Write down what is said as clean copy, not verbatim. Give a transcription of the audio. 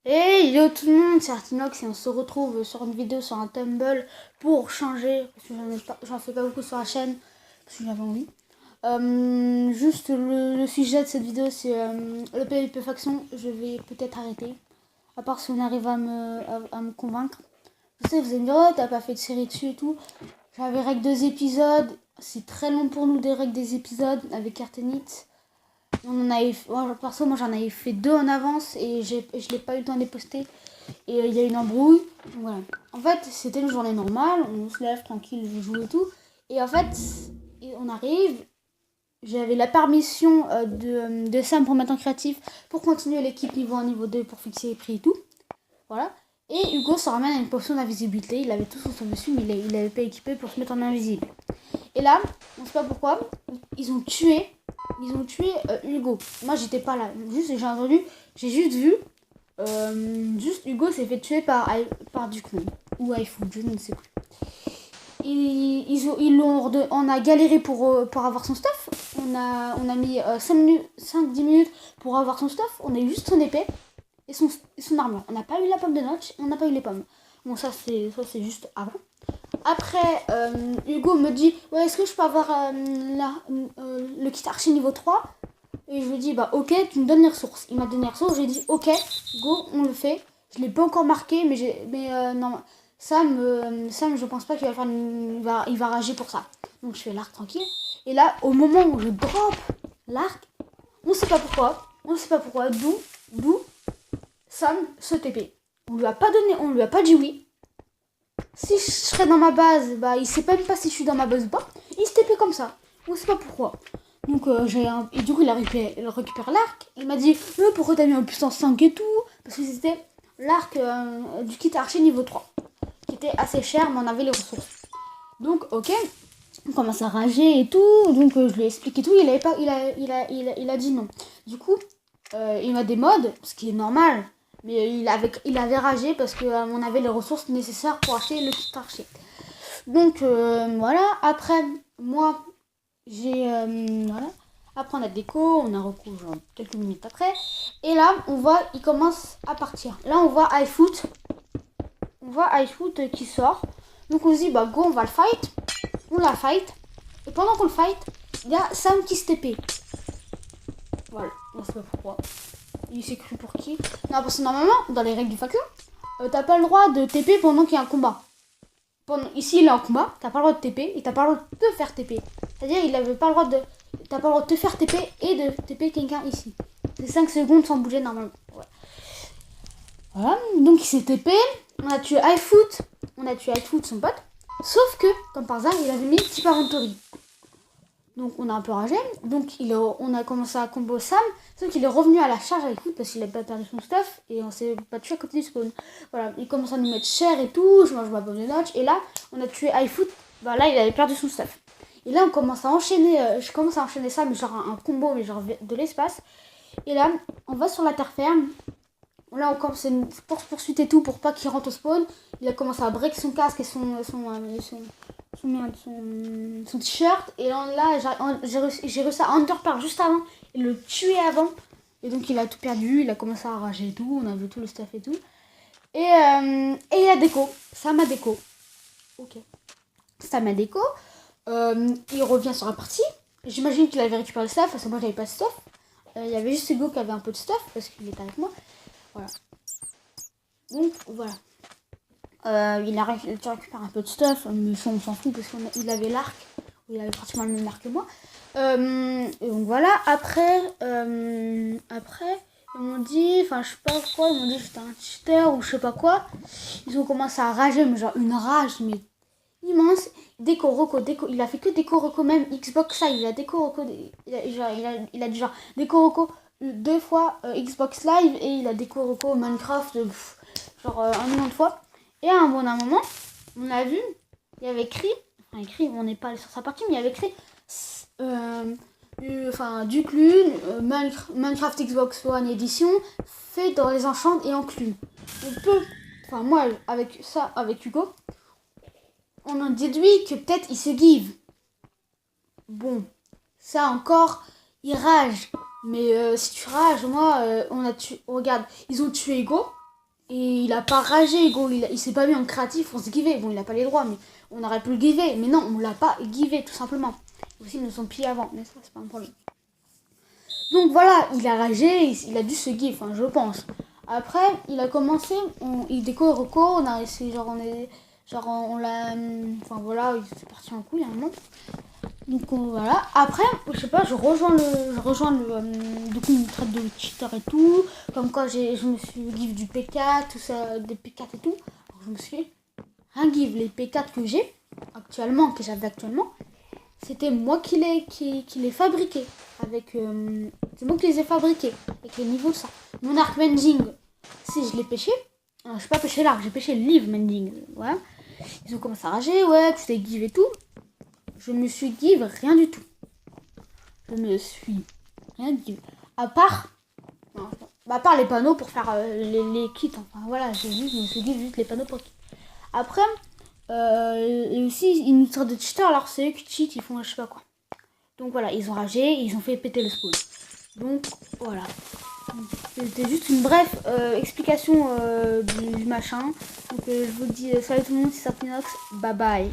Et yo tout le monde, c'est Artinox et on se retrouve sur une vidéo sur un Tumble pour changer, parce que j'en fais pas beaucoup sur la chaîne, parce que j'avais envie. Juste le sujet de cette vidéo c'est le PvP faction, je vais peut-être arrêter, à part si on arrive à me convaincre. Je sais, vous allez me dire, oh t'as pas fait de série dessus et tout. J'avais règle 2 épisodes, c'est très long pour nous des règles des épisodes avec Artenite. Perso, moi j'en avais fait 2 en avance et je l'ai pas eu le temps de les poster. Et il y a une embrouille. Donc, voilà. En fait, c'était une journée normale, on se lève tranquille, je joue et tout. Et en fait, on arrive. J'avais la permission de Sam pour mettre en créatif pour continuer l'équipe niveau 1, niveau 2 pour fixer les prix et tout. Voilà. Et Hugo se ramène à une potion d'invisibilité. Il avait tout sur son dessus, mais il avait pas équipé pour se mettre en invisible. Et là, on sait pas pourquoi, ils ont tué Hugo. Moi, j'étais pas là. J'ai juste vu. Juste Hugo s'est fait tuer par Ducman. Ou iFood, je ne sais plus. On a galéré pour avoir son stuff. On a mis 5-10 minutes pour avoir son stuff. On a eu juste son épée et son armure. On n'a pas eu la pomme de notch et on n'a pas eu les pommes. Bon, ça c'est juste avant. Après, Hugo me dit, ouais, est-ce que je peux avoir le kit archi niveau 3? Et je lui dis, bah ok, tu me donnes les ressources. Il m'a donné les ressources, j'ai dit, ok, go, on le fait. Je l'ai pas encore marqué, non, Sam, je pense pas qu'il va faire il va rager pour ça. Donc je fais l'arc tranquille. Et là, au moment où je drop l'arc, on sait pas pourquoi, d'où Sam se TP. On lui a pas donné, on lui a pas dit oui. Si je serais dans ma base, bah il sait même pas si je suis dans ma base ou pas. Il se TP comme ça. On sait pas pourquoi. Donc et du coup il a récupéré l'arc. Il m'a dit pourquoi t'as mis en puissance 5 et tout. Parce que c'était l'arc du kit archer niveau 3. Qui était assez cher mais on avait les ressources. Donc ok. On commence à rager et tout. Donc je lui ai expliqué tout. Il a dit non. Du coup il m'a des modes, ce qui est normal. Mais il avait ragé parce qu'on avait les ressources nécessaires pour acheter le kit archer. Donc voilà, après moi j'ai voilà. Après on a déco, on a recours genre quelques minutes après. Et là on voit, il commence à partir. Là on voit iFoot. On voit iFoot qui sort. Donc on se dit bah go on va le fight. On la fight. Et pendant qu'on le fight, il y a Sam qui se TP. Voilà, on sait pas pourquoi. Il s'est cru pour qui? Non, parce que normalement, dans les règles du faction, t'as pas le droit de TP pendant qu'il y a un combat. Ici, il est en combat, t'as pas le droit de TP et t'as pas le droit de te faire TP. C'est-à-dire, il avait pas le droit de. T'as pas le droit de te faire TP et de TP quelqu'un ici. C'est 5 secondes sans bouger normalement. Ouais. Voilà, donc il s'est TP. On a tué iFoot, son pote. Sauf que, comme par hasard, il avait mis Type Inventory. Donc on a un peu ragé. Donc on a commencé à combo Sam. Sauf qu'il est revenu à la charge avec Foot parce qu'il a pas perdu son stuff. Et on s'est battu à côté du spawn. Voilà, il commence à nous mettre cher et tout. Je mange ma pomme de notch. Et là, on a tué iFoot. Bah là, il avait perdu son stuff. Et là, on commence à enchaîner. Je commence à enchaîner ça, mais genre un combo, mais genre de l'espace. Et là, on va sur la terre ferme. Là, on commence une poursuite et tout pour pas qu'il rentre au spawn. Il a commencé à break son casque et son t-shirt. Et là j'ai réussi à underpart juste avant et le tuer avant. Et donc il a tout perdu, il a commencé à rager et tout. On a vu tout le stuff et tout. Et il a déco. Ça m'a déco. Ok. Ça m'a déco. Il revient sur la partie. J'imagine qu'il avait récupéré le stuff parce que moi j'avais pas de stuff. Il y avait juste Hugo qui avait un peu de stuff parce qu'il était avec moi. Voilà. Donc voilà. Tu récupères un peu de stuff, mais ça on s'en fout parce qu'il avait l'arc, il avait pratiquement le même arc que moi. Et donc voilà, après ils m'ont dit, enfin je sais pas quoi, ils m'ont dit que j'étais un cheater ou je sais pas quoi. Ils ont commencé à rager, mais genre une rage, mais immense. Déco Roco, il a fait que Déco Roco, même Xbox Live, il a Déco Roco, il a dit genre Déco Roco 2 fois Xbox Live et il a Déco Roco Minecraft, genre un million de fois. Et à un moment, on a vu, il y avait écrit, on n'est pas allé sur sa partie, mais il y avait écrit Duclune, Minecraft Xbox One Edition, fait dans les enchantes et en clune. On peut, moi, avec Hugo, on en déduit que peut-être il se give. Bon, ça encore, il rage. Mais si tu rages, moi, regarde, ils ont tué Hugo. Et il a pas ragé, gros. Il s'est pas mis en créatif pour se giver. Bon, il a pas les droits, mais on aurait pu le giver. Mais non, on l'a pas givé, tout simplement. Aussi, ils nous ont pillé avant. Mais ça, c'est pas un problème. Donc voilà, il a ragé. Il a dû se give, hein, je pense. Après, il a commencé. Il déco reco. On a essayé, on l'a. Enfin voilà, il s'est parti en couille à un moment. Donc voilà. Après, je sais pas, je rejoins le du coup, il me traite de cheater et tout. Comme quoi, je me suis give du P4, tout ça, des P4 et tout. Alors, je me suis rien give. Les P4 que j'ai actuellement, que j'avais actuellement, c'était moi qui les fabriqués. C'est moi qui les ai fabriqués. Avec les niveaux ça. Mon arc mending, si je l'ai pêché, je n'ai pas pêché l'arc, j'ai pêché le livre mending. Voilà. Ils ont commencé à rager, ouais, tu t'es give et tout. Je me suis give rien du tout. Je me suis rien give. À part les panneaux pour faire les kits. Enfin voilà, je me suis give juste les panneaux pour kits. Après, et aussi, ils nous sortent de cheaters, alors c'est eux qui cheat, ils font je sais pas quoi. Donc voilà, ils ont ragé, ils ont fait péter le spawn. Donc voilà. C'était juste une brève explication du machin. Donc je vous dis salut tout le monde, c'est Sartinox, bye bye.